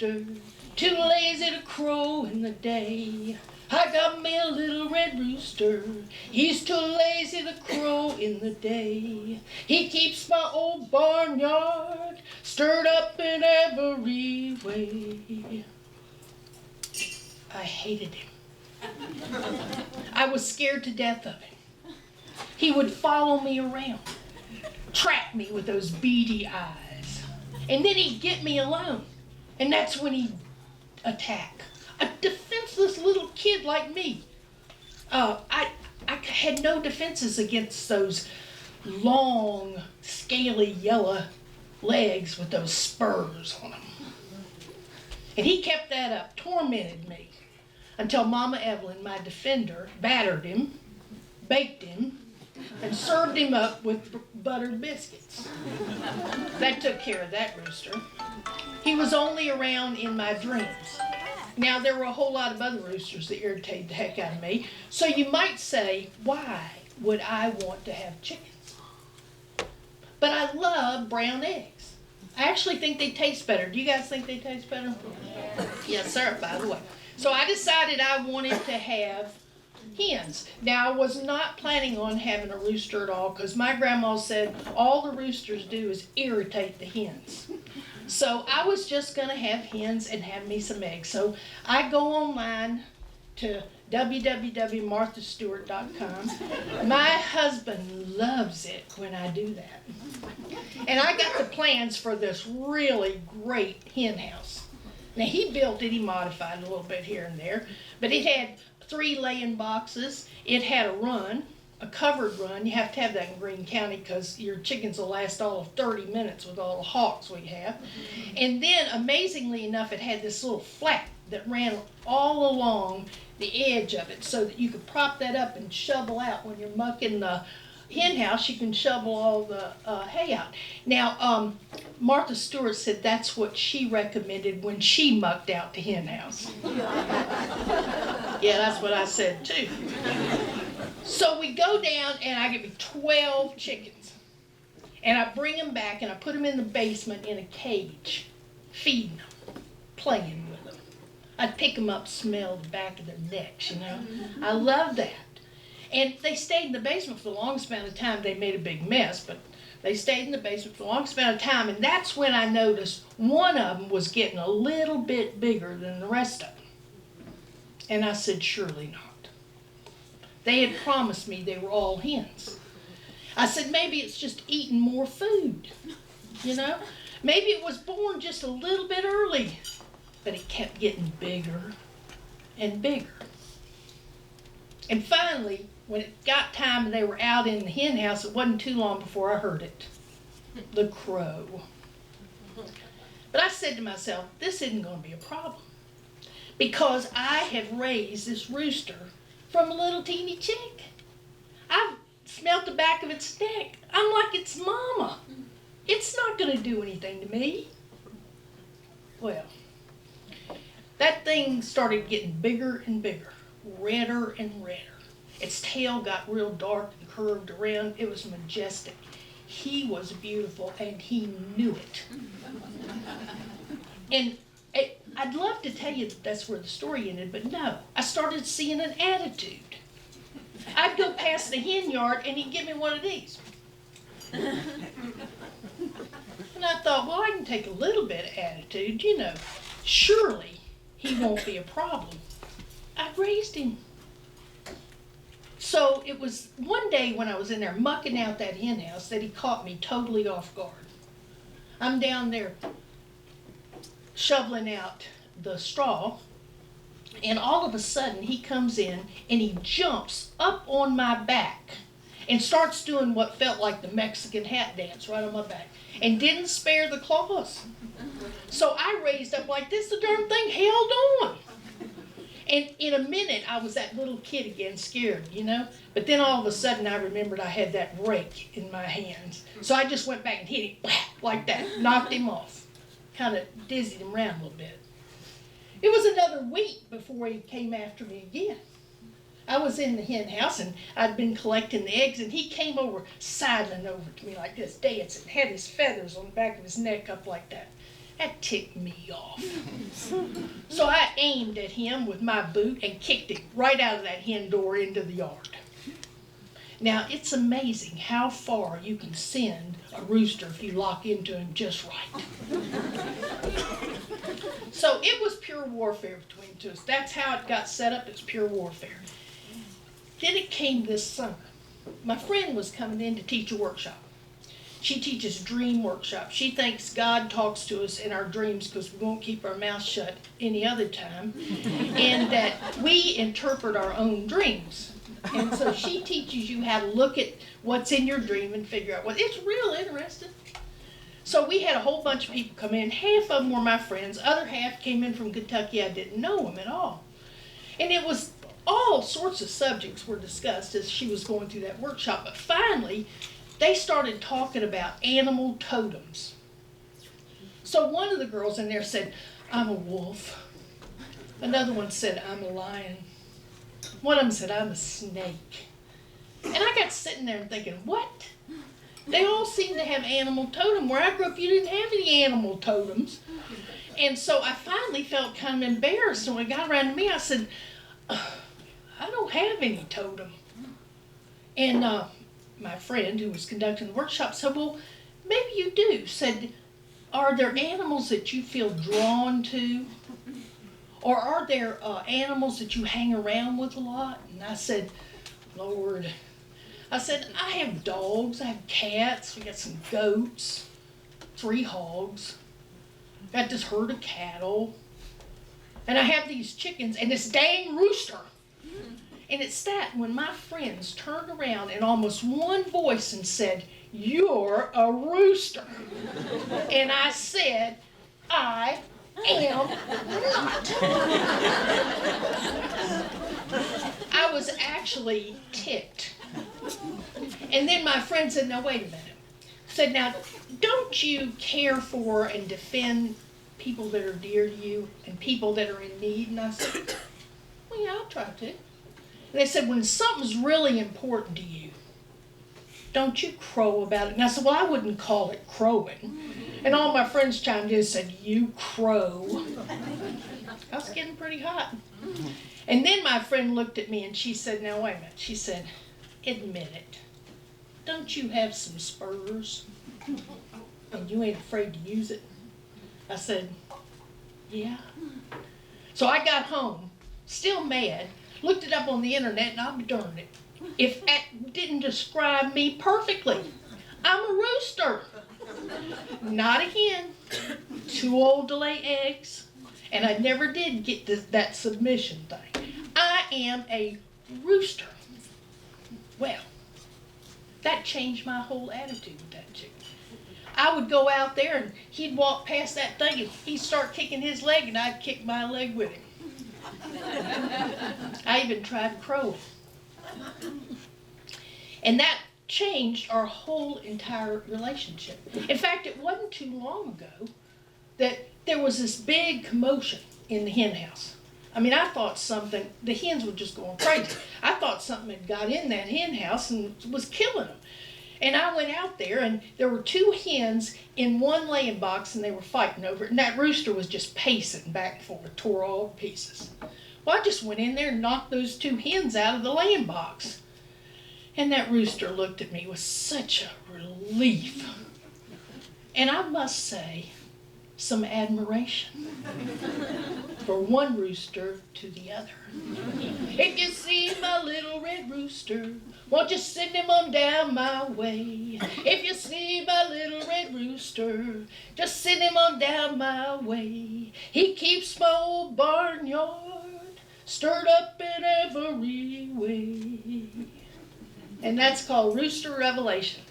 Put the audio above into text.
rooster, too lazy to crow in the day. I got me a little red rooster, he's too lazy to crow in the day. He keeps my old barnyard stirred up in every way. I hated him. I was scared to death of him. He would follow me around, trap me with those beady eyes, and then he'd get me alone, and that's when he'd attack. A defenseless little kid like me. I had no defenses against those long, scaly yellow legs with those spurs on them. And he kept that up, tormented me, until Mama Evelyn, my defender, battered him, baked him, and served him up with buttered biscuits. That took care of that rooster. He was only around in my dreams. Now, there were a whole lot of other roosters that irritated the heck out of me. So you might say, why would I want to have chickens? But I love brown eggs. I actually think they taste better. Do you guys think they taste better? Yes, sir, by the way. So I decided I wanted to have hens. Now, I was not planning on having a rooster at all because my grandma said all the roosters do is irritate the hens. So I was just going to have hens and have me some eggs. So I go online to www.marthastewart.com. My husband loves it when I do that. And I got the plans for this really great hen house. Now he built it, he modified it a little bit here and there, but it had 3 laying boxes. It had a run, a covered run. You have to have that in Greene County because your chickens will last all of 30 minutes with all the hawks we have. And then, amazingly enough, it had this little flap that ran all along the edge of it so that you could prop that up and shovel out. When you're mucking the hen house, you can shovel all the hay out. Now, Martha Stewart said that's what she recommended when she mucked out the hen house. Yeah, that's what I said too. So we go down and I get me 12 chickens. And I bring them back and I put them in the basement in a cage, feeding them, playing with them. I'd pick them up, smell the back of their necks, you know. I love that. And they stayed in the basement for the longest amount of time. They made a big mess, but they stayed in the basement for the longest amount of time. And that's when I noticed one of them was getting a little bit bigger than the rest of them. And I said, surely not. They had promised me they were all hens. I said, maybe it's just eating more food, you know? Maybe it was born just a little bit early, but it kept getting bigger and bigger. And finally, when it got time and they were out in the hen house, it wasn't too long before I heard it, the crow. But I said to myself, this isn't going to be a problem because I have raised this rooster from a little teeny chick. I've smelt the back of its neck. I'm like its mama. It's not going to do anything to me. Well, that thing started getting bigger and bigger, redder and redder. Its tail got real dark and curved around. It was majestic. He was beautiful and he knew it. And I'd love to tell you that that's where the story ended, but no. I started seeing an attitude. I'd go past the hen yard and he'd give me one of these. And I thought, well, I can take a little bit of attitude, you know. Surely he won't be a problem. I raised him. So it was one day when I was in there mucking out that hen house that he caught me totally off guard. I'm down there shoveling out the straw, and all of a sudden he comes in and he jumps up on my back and starts doing what felt like the Mexican hat dance right on my back and didn't spare the claws. So I raised up like this, the darn thing held on. And in a minute, I was that little kid again, scared, you know. But then all of a sudden, I remembered I had that rake in my hands. So I just went back and hit him like that, knocked him off, kind of dizzied him around a little bit. It was another week before he came after me again. I was in the hen house, and I'd been collecting the eggs, and he came sidling over to me like this, dancing, had his feathers on the back of his neck up like that. That ticked me off. So I aimed at him with my boot and kicked him right out of that hen door into the yard. Now, it's amazing how far you can send a rooster if you lock into him just right. So it was pure warfare between the two of us. That's how it got set up. It's pure warfare. Then it came this summer. My friend was coming in to teach a workshop. She teaches dream workshop. She thinks God talks to us in our dreams because we won't keep our mouth shut any other time, and that we interpret our own dreams. And so she teaches you how to look at what's in your dream and figure out what. It's real interesting. So we had a whole bunch of people come in. Half of them were my friends. Other half came in from Kentucky. I didn't know them at all. And it was all sorts of subjects were discussed as she was going through that workshop. But finally, they started talking about animal totems. So one of the girls in there said, I'm a wolf. Another one said, I'm a lion. One of them said, I'm a snake. And I got sitting there and thinking, what? They all seem to have animal totem. Where I grew up, you didn't have any animal totems. And so I finally felt kind of embarrassed. And when it got around to me, I said, I don't have any totem. And my friend who was conducting the workshop said, well, maybe you do. Said, are there animals that you feel drawn to? Or are there animals that you hang around with a lot? And I said, Lord, I said, I have dogs, I have cats, we got some goats, 3 hogs, got this herd of cattle, and I have these chickens and this dang rooster. And it's that when my friends turned around in almost one voice and said, you're a rooster. And I said, I am not. I was actually ticked. And then my friend said, now wait a minute. Said, now don't you care for and defend people that are dear to you and people that are in need? And I said, well, yeah, I'll try to. And they said, when something's really important to you, don't you crow about it. And I said, well, I wouldn't call it crowing. And all my friends chimed in and said, you crow. I was getting pretty hot. And then my friend looked at me and she said, now wait a minute. She said, admit it. Don't you have some spurs? And you ain't afraid to use it? I said, yeah. So I got home, still mad, looked it up on the internet, and I'll be darned it if that didn't describe me perfectly. I'm a rooster, not a hen, too old to lay eggs, and I never did get that submission thing. I am a rooster. Well, that changed my whole attitude with that chick. I would go out there and he'd walk past that thing and he'd start kicking his leg and I'd kick my leg with him. I even tried crowing. And that changed our whole entire relationship. In fact, it wasn't too long ago that there was this big commotion in the hen house. I mean, I thought something, the hens were just going crazy. I thought something had got in that hen house and was killing them. And I went out there and there were 2 hens in one laying box and they were fighting over it. And that rooster was just pacing back and forth, tore all to pieces. Well, I just went in there and knocked those 2 hens out of the laying box. And that rooster looked at me with such a relief. And I must say, some admiration for one rooster to the other. If you see my little red rooster, won't you send him on down my way? If you see my little red rooster, just send him on down my way. He keeps my old barnyard stirred up in every way. And that's called Rooster Revelation.